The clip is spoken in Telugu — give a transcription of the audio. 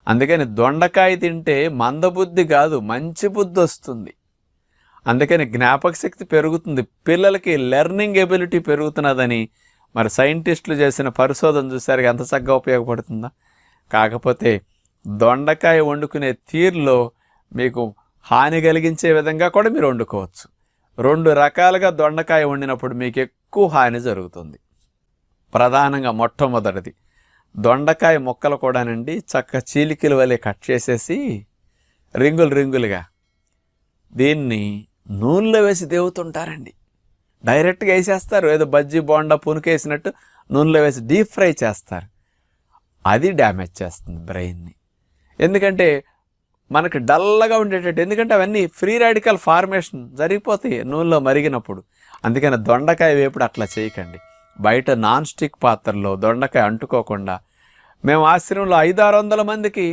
అందుకని దొండకాయ తింటే మందబుద్ధి కాదు, మంచి బుద్ధి వస్తుంది. అందుకని జ్ఞాపక శక్తి పెరుగుతుంది, పిల్లలకి లెర్నింగ్ ఎబిలిటీ పెరుగుతున్నదని మరి సైంటిస్టులు చేసిన పరిశోధన చూసారు, ఎంత చక్కగా ఉపయోగపడుతుందా. కాకపోతే దొండకాయ వండుకునే తీరులో మీకు హాని కలిగించే విధంగా కూడా మీరు వండుకోవచ్చు. 2 రకాలుగా దొండకాయ వండినప్పుడు మీకు ఎక్కువ హాని జరుగుతుంది. ప్రధానంగా మొట్టమొదటిది, దొండకాయ ముక్కలు కూడానండి చక్క చీలికల వలె కట్ చేసేసి రింగులుగా దీన్ని నూనెలో వేసి దేవుతుంటారండి. డైరెక్ట్గా వేసేస్తారు, ఏదో బజ్జీ బోండా పునుకేసినట్టు నూనెలో వేసి డీప్ ఫ్రై చేస్తారు. అది డ్యామేజ్ చేస్తుంది బ్రెయిన్ని. ఎందుకంటే మనకి డల్గా ఉండేటట్టు, ఎందుకంటే అవన్నీ ఫ్రీ రాడికల్ ఫార్మేషన్ జరిగిపోతాయి నూనెలో మరిగినప్పుడు. అందుకని దొండకాయ వేపుడు అట్లా చేయకండి. బయట నాన్ స్టిక్ పాత్రలో దొండకాయ అంటుకోకుండా, మేము ఆశ్రమంలో 500-600 మందికి